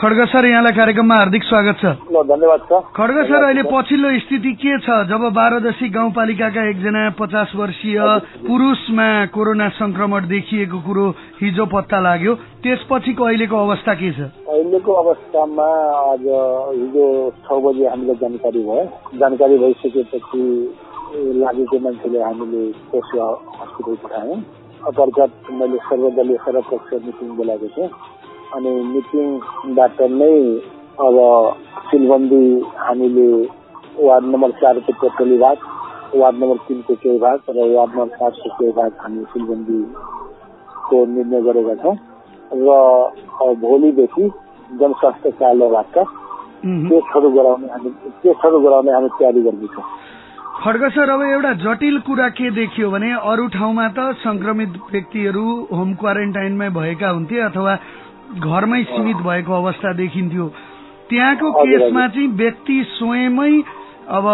खड्ग sir, यहाँलाई कार्यक्रममा हार्दिक स्वागत छ। धन्यवाद छ। खड्ग सर, अहिले पछिल्लो स्थिति के छ जब बाह्रदशी गाउँपालिकाका एकजना 50 वर्षीय पुरुषमा कोरोना संक्रमण देखिएको कुरो हिजो पत्ता लाग्यो, त्यसपछिको अहिलेको अवस्था के छ? अहिलेको अवस्थामा आज हिजो 6 बजे हामीलाई जानकारी भयो। जानकारी भइसकेपछि लागेको मान्छेले हामीले कोसिया हस्पिटल पठायौँ। अन्तर्गत मैले सर्वदलीय सर्वपक्षीय मिटिङ बोलाएको थिएँ अनि मिटिङबाट नै अब सिलबन्दी हामीले वार्ड नम्बर 4 को टोटल विभाग, वार्ड नम्बर 3 को केही भाग र वार्ड नम्बर 5 को केही भाग हामी सिलबन्दीको निर्णय गरेका छौँ र भोलिदेखि जनस्वास्थ्य कार्यालयबाट टेस्टहरू गराउने हामी तयारी गर्दैछौँ। खड्ग सर, अब एउटा जटिल कुरा के देखियो भने अरू ठाउँमा त संक्रमित व्यक्तिहरू होम क्वारेन्टाइनमै भएका हुन्थे अथवा घरमै सीमित भएको अवस्था देखिन्थ्यो। त्यहाँको केसमा चाहिँ व्यक्ति स्वयमै अब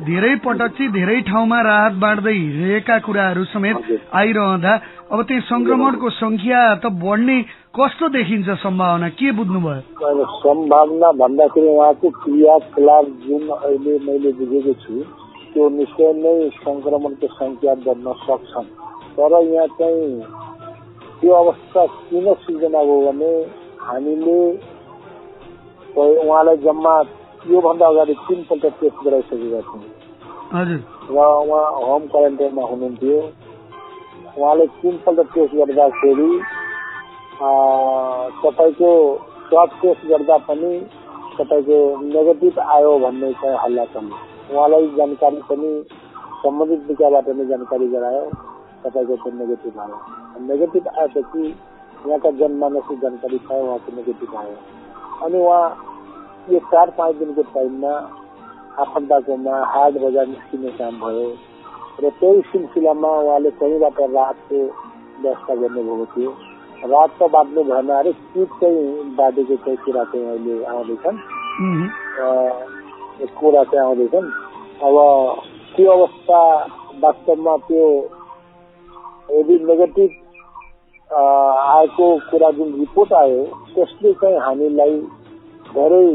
धेरै पटक चाहिँ धेरै ठाउँमा राहत बाँड्दै हिँडेका कुराहरू समेत आइरहँदा अब त्यही संक्रमणको संख्या त बढ्ने कस्तो देखिन्छ सम्भावना, के बुझ्नुभयो? सम्भावना भन्दाखेरि उहाँको क्रियाकलाप जुन अहिले मैले बुझेको छु त्यो निश्चय नै संक्रमणको संख्या बढ्न सक्छन्। तर यहाँ चाहिँ त्यो अवस्था किन सिर्जना हो भने हामीले उहाँलाई जम्मा योभन्दा अगाडि 3 पल्ट टेस्ट गराइसकेका थियौँ र उहाँ होम क्वारेन्टाइनमा हुनुहुन्थ्यो। उहाँले 3 पल्ट टेस्ट गर्दाखेरि तपाईँको स्वाब टेस्ट गर्दा पनि तपाईँको नेगेटिभ आयो भन्ने चाहिँ हल्ला चल्यो। उहाँलाई जानकारी पनि सम्बन्धित निकायबाट नै जानकारी गरायो, तपाईँको चाहिँ नेगेटिभ आयो। नेगेटिभ आएपछि यहाँका जनमानसको जानकारी पायो, उहाँको नेगेटिभ आयो अनि उहाँ यो 4-5 दिनको टाइममा आफन्ताकोमा हाट बजार निस्किने काम भयो र त्यही सिलसिलामा उहाँले कहीँबाट राहतको व्यवस्था गर्नुभएको थियो। राहत त बाँड्नु भएन अरे किट चाहिँ बाँडेको चाहिँ कुरा चाहिँ अहिले आउँदैछन्, कुरा चाहिँ आउँदैछन्। अब त्यो अवस्था वास्तवमा त्यो यदि नेगेटिभ आएको कुरा जुन रिपोर्ट आयो त्यसले चाहिँ हामीलाई धेरै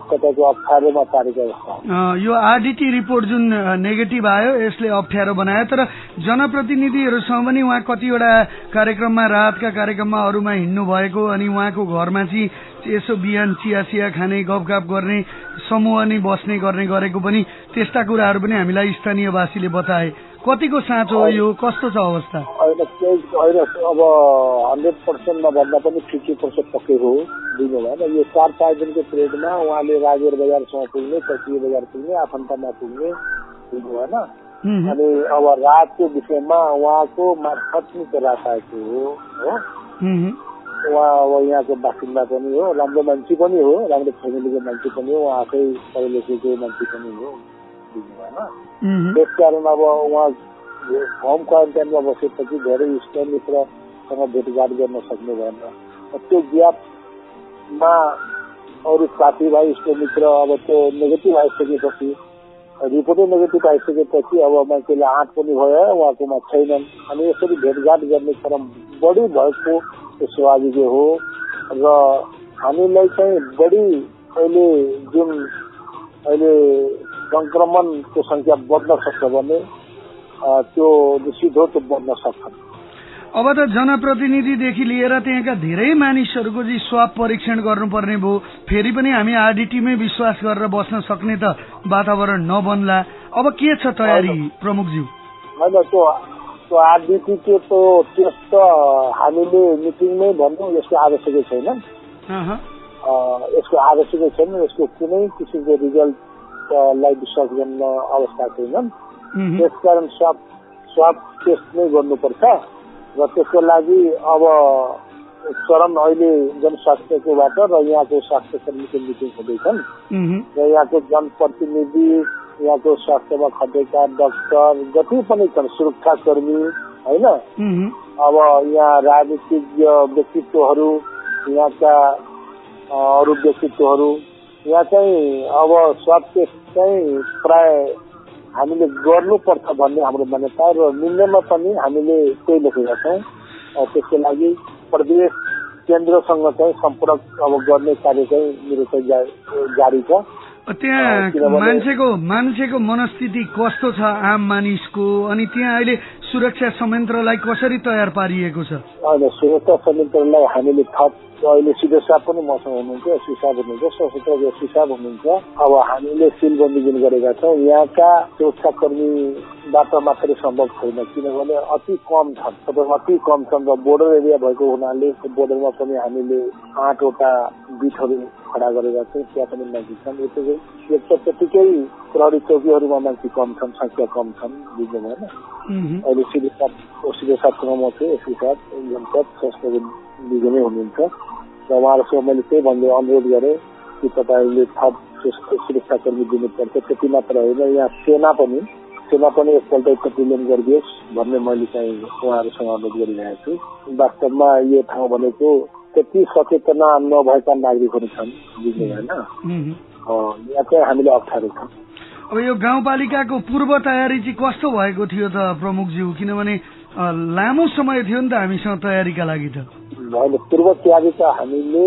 तपाईँको अप्ठ्यारोमा पारेको अवस्था। यो आरडीटी रिपोर्ट जुन नेगेटिभ आयो यसले अप्ठ्यारो बनायो, तर जनप्रतिनिधिहरूसँग पनि उहाँ कतिवटा कार्यक्रममा राहतका कार्यक्रममा अरूमा हिँड्नु भएको अनि उहाँको घरमा चाहिँ यसो बिहान चिया खाने गफगाफ गर्ने समूह नै बस्ने गर्ने गरेको पनि त्यस्ता कुराहरू पनि हामीलाई स्थानीयवासीले बताए। कतिको साँचो हो यो, कस्तो छ अवस्था? होइन अब 100% नभन्दा पनि 50% पक्कै हो दिनु भएन। यो 4-5 दिनको पिरियडमा उहाँले राजेर बजारसम्म पुग्ने, कचिया बजार पुग्ने, आफन्तमा पुग्ने दिनु भएन। अनि अब रातको विषयमा उहाँको मार्फत रात आएको हो। उहाँ अब यहाँको बासिन्दा पनि हो, राम्रो मान्छे पनि हो, राम्रो फ्यामिलीको मान्छे पनि हो, उहाँ आफै पढे लेखेको मान्छे पनि हो दिनु भएन। त्यसकारण अब उहाँ होम क्वारेन्टाइनमा बसेपछि धेरै इष्ट मित्रसँग भेटघाट गर्न सक्नु भएन। त्यो ग्यापमा अरू साथीभाइ इष्ट मित्र अब त्यो नेगेटिभ आइसकेपछि, रिपोर्टै नेगेटिभ आइसकेपछि अब मान्छेले आँट पनि भयो, उहाँकोमा छैनन् अनि यसरी भेटघाट गर्ने क्रम बढी भएको स्वाभाविक हो र हामीलाई चाहिँ बढी अहिले संक्रमणको संख्या बढ्न सक्छ भने त्यो निश्चित हो, त्यो बढ्न सक्छ। अब त जनप्रतिनिधिदेखि लिएर त्यहाँका धेरै मानिसहरूको चाहिँ स्वाब परीक्षण गर्नुपर्ने भयो। फेरि पनि हामी आरडीटीमै विश्वास गरेर बस्न सक्ने त वातावरण नबन्ला। अब के छ तयारी प्रमुखज्यू? होइन, त्यो आरडीटीको त्यो टेस्ट त हामीले मिटिङमै भन्यौँ, यसको आवश्यकै छैन। यसको आवश्यकै छैन, यसको कुनै किसिमको रिजल्टलाई विश्वास गर्न अवस्था छैन। त्यसकारण स्वाब टेस्ट नै गर्नुपर्छ र त्यसको लागि अब चरण अहिले जनस्वास्थ्यकोबाट र यहाँको स्वास्थ्य कर्मीको मिटिङ हुँदैछन् र यहाँको जनप्रतिनिधि, यहाँको स्वास्थ्यमा खटेका डाक्टर जति पनि छन्, सुरक्षाकर्मी होइन, अब यहाँ राजनीतिज्ञ व्यक्तित्वहरू, यहाँका अरू व्यक्तित्वहरू, यहाँ चाहिँ अब स्वाब टेस्ट चाहिँ प्राय हामीले गर्नुपर्छ भन्ने हाम्रो मान्यता र निर्णयमा पनि हामीले त्यही लेखेका छौँ। त्यसको लागि प्रदेश केन्द्रसँग चाहिँ सम्पर्क अब गर्ने कार्य चाहिँ मेरो चाहिँ जारी छ। त्यहाँ मान्छेको मनस्थिति कस्तो छ आम मानिसको, अनि त्यहाँ अहिले सुरक्षा संयन्त्रलाई कसरी तयार पारिएको छ? होइन, सुरक्षा संयन्त्रलाई हामीले थप अहिले सिधो साहब पनि मसँग हुनुहुन्छ, एसपी साहब हुनुहुन्छ, सशस्त्र एसपी साहब हुनुहुन्छ। अब हामीले सिलबन्दी जुन गरेका छौँ यहाँका सुरक्षाकर्मीबाट मात्रै सम्भव छैन, किनभने अति कम छन् र बोर्डर एरिया भएको हुनाले बोर्डरमा पनि हामीले 8 वटा बिटहरू खडा गरेका छौँ, त्यहाँ पनि मान्छे छन्। एक त त्यतिकै प्रहरी चौकीहरूमा मान्छे कम छन्, संख्या कम छन्, बुझ्नु भएन। अहिले सिधो साहबसँग म छु, एसपी साहब सशस्त्र नै हुनुहुन्छ र उहाँहरूसँग मैले त्यही भन्दै अनुरोध गरेँ कि तपाईँहरूले थप सुरक्षाकर्मी दिनुपर्छ। त्यति मात्र होइन, यहाँ सेना पनि एकपल्ट पेट्रोलिङ गरिदियोस् भन्ने मैले चाहिँ उहाँहरूसँग अनुरोध गरिरहेको छु। वास्तवमा यो ठाउँ भनेको त्यति सचेतना नभएका नागरिकहरू छन्, बुझ्नु भएन। यहाँ चाहिँ हामीले अप्ठ्यारो छ। अब यो गाउँपालिकाको पूर्व तयारी चाहिँ कस्तो भएको थियो त प्रमुखज्यू? किनभने लामो समय थियो नि त हामीसँग तयारीका लागि त। पूर्व तयारी त हामीले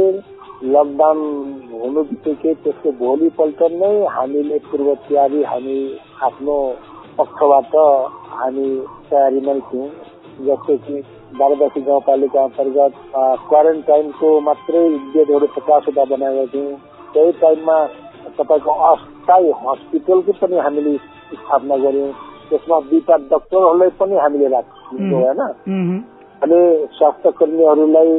लकडाउन हुनु बित्तिकै त्यसको भोलिपल्ट नै हामीले पूर्व तयारी हामी आफ्नो पक्षबाट हामी तयारीमै थियौँ। जस्तै कि बारादशी गाउँपालिका अन्तर्गत क्वारेन्टाइनको मात्रै बेडहरू 50 वटा बनाएका थियौँ। त्यही टाइममा तपाईँको अस्थायी हस्पिटलको पनि हामीले स्थापना गर्यौँ। त्यसमा 2टा डाक्टरहरूलाई पनि हामीले राख्यौँ होइन। अनि स्वास्थ्य कर्मीहरूलाई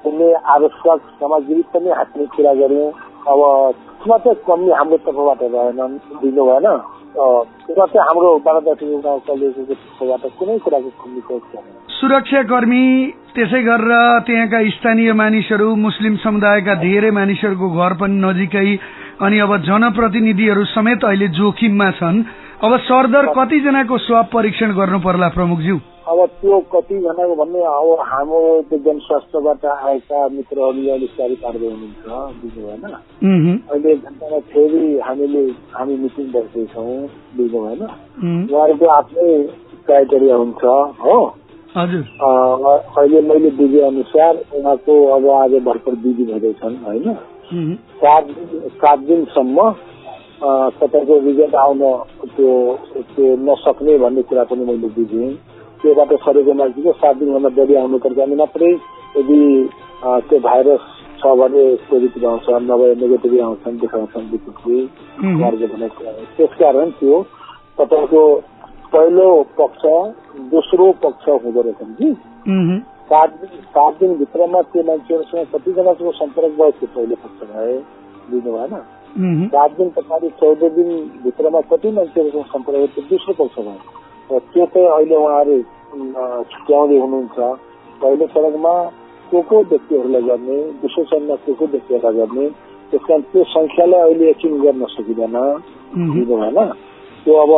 कुनै आवश्यक सामग्री पनि हामीले पुरा गर्यौँ। अब त्यसमा चाहिँ कमी हाम्रो तर्फबाट भएन, दिनु भएन। त्यसमा चाहिँ हाम्रो बारादशी गाउँपालिकाको तर्फबाट कुनै कुराको कमी छैन। सुरक्षाकर्मी त्यसै गरेर त्यहाँका स्थानीय मानिसहरू, मुस्लिम समुदायका धेरै मानिसहरूको घर पनि नजिकै, अनि अब जनप्रतिनिधिहरू समेत अहिले जोखिममा छन्। अब सरदर कतिजनाको स्वाब परीक्षण गर्नु पर्ला प्रमुखज्यू? अब त्यो कतिजनाको भन्ने अब हाम्रो त्यो जनस्वास्थ्यबाट आएका मित्रहरूले अहिले तयारी पार्दै हुनुहुन्छ, बुझ्नु भएन। अहिले एक घन्टामा फेरि हामी मिटिङ बस्दैछौँ, बुझ्नु भएन। उहाँहरूको आफ्नै क्राइटेरिया हुन्छ हो। हजुर, अहिले मैले बुझे अनुसार उहाँको अब आज भर्खर 2 दिन हुँदैछन् होइन। 7 दिनसम्म तपाईँको रिजल्ट आउन त्यो नसक्ने भन्ने कुरा पनि मैले बुझेँ। त्योबाट सरेको मान्छेको 7 दिनभन्दा बढी आउनुपर्छ, अनि मात्रै यदि त्यो भाइरस छ भने पोजिटिभ आउँछ, नभए नेगेटिभ आउँछन्, देखाउँछन् विकृति वर्ग भन्ने कुरा हो। त्यसकारण त्यो तपाईँको पहिलो पक्ष दोस्रो पक्ष हुँदो रहेछन् कि 7 दिनभित्रमा त्यो मान्छेहरूसँग कतिजनाको सम्पर्क भयो त्यो पहिलो पक्ष भए, बुझ्नु भएन। 7 दिन पछाडि 14 दिनभित्रमा कति मान्छेहरूसँग सम्पर्क भयो त्यो दोस्रो पक्ष भयो। र त्यो चाहिँ अहिले उहाँहरू छुट्याउँदै हुनुहुन्छ। पहिलो चरणमा को व्यक्तिहरूलाई गर्ने, दोस्रो चरणमा को व्यक्तिहरूलाई गर्ने, त्यस कारण त्यो संख्यालाई अहिले यकिन गर्न सकिँदैन, बुझ्नु भएन। त्यो अब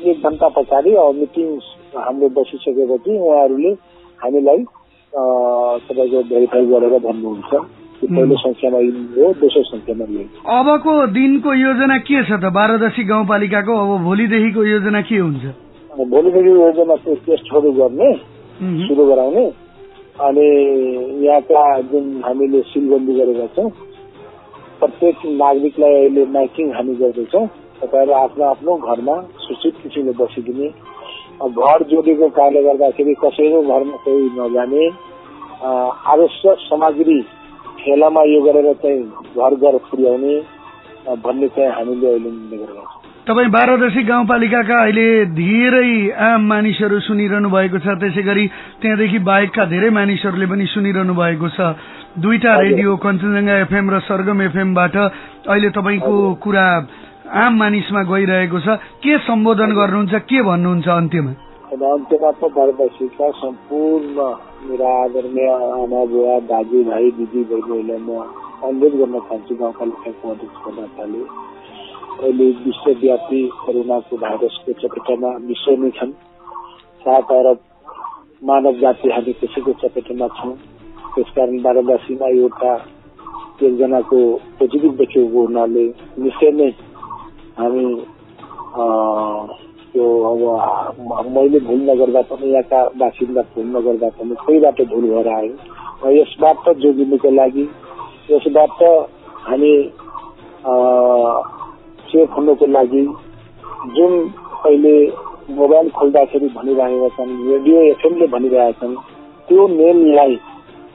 1 घन्टा पछाडि अब मिटिङ हाम्रो बसिसकेपछि उहाँहरूले हामीलाई तपाईँको भेरिफाई गरेर भन्नुहुन्छ कि पहिलो संख्यामा हो, दोस्रो संख्यामा हो। अबको दिनको योजना के छ त बारादशी गाउँपालिकाको? अब भोलिदेखिको योजना के हुन्छ? भोलिदेखि योजना चाहिँ टेस्टहरू गर्ने, सुरु गराउने, अनि यहाँका जुन हामीले सिलबन्दी गरेका छौँ प्रत्येक नागरिकलाई अहिले माइकिङ हामी गर्दैछौँ। तपाईँहरू आफ्नो आफ्नो घरमा सूचित किसिमले बसिदिने, घर जोडेको कारणले गर्दाखेरि कसैको घरमा कोही नजाने, आवश्यक सामग्री ठेलामा यो गरेर चाहिँ घर पुर्याउने भन्ने चाहिँ हामीले अहिले निर्णय गरेका छौँ। तपाईँ बारादशी गाउँपालिकाका अहिले धेरै आम मानिसहरू सुनिरहनु भएको छ, त्यसै गरी त्यहाँदेखि बाहेकका धेरै मानिसहरूले पनि सुनिरहनु भएको छ। 2टा रेडियो कञ्चनजङ्घा एफएम र सरगम एफएमबाट अहिले तपाईँको कुरा आम मानिसमा गइरहेको छ। के सम्बोधन गर्नुहुन्छ, के भन्नुहुन्छ अन्त्यमा? अन्त्यमा त बारादशीका सम्पूर्ण मेरा आदरणीय आमा बुवा दाजुभाइ दिदी बहिनीहरूलाई म अनुरोध गर्न चाहन्छु गाउँपालिकाको अध्यक्षको नाताले अहिले विश्वव्यापी कोरोनाको भाइरसको चपेटामा विश्व नै छन्। 7 अरब मानव जाति हामी त्यसैको चपेटामा छौँ। त्यसकारण बारादशीमा एउटा एकजनाको पोजिटिभ देखिएको हुनाले निश्चय नै हामी त्यो अब मैले भुल नगर्दा पनि यहाँका बासिन्दा भुल नगर्दा पनि कोहीबाट भुल भएर आयो। यसबाट जोगिनुको लागि, यसबाट हामी सेफ हुनुको लागि जुन अहिले मोबाइल खोल्दाखेरि भनिरहेका छन्, रेडियो एफएमले भनिरहेका छन्, त्यो नियमलाई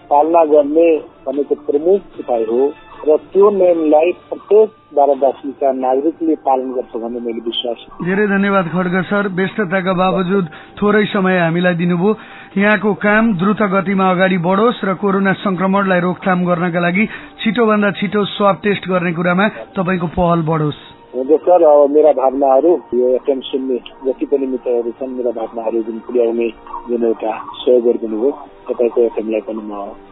पालना गर्ने भनेको प्रमुख उपाय हो र त्यो नियमलाई प्रत्येक भारतवासीका नागरिकले पालन गर्छ भन्ने मैले विश्वास। धेरै धन्यवाद खड्ग सर, व्यस्तताका बावजुद थोरै समय हामीलाई दिनुभयो। यहाँको काम द्रुत गतिमा अगाडि बढोस् र कोरोना संक्रमणलाई रोकथाम गर्नका लागि छिटोभन्दा छिटो स्वाब टेस्ट गर्ने कुरामा तपाईँको पहल बढोस्। हुन्छ सर, अब मेरा भावनाहरू यो एफएम सुन्ने जति पनि मित्रहरू छन्, मेरा भावनाहरू जुन पुर्याउने जुन एउटा सहयोग गरिदिनु भयो, तपाईँको एफएमलाई पनि म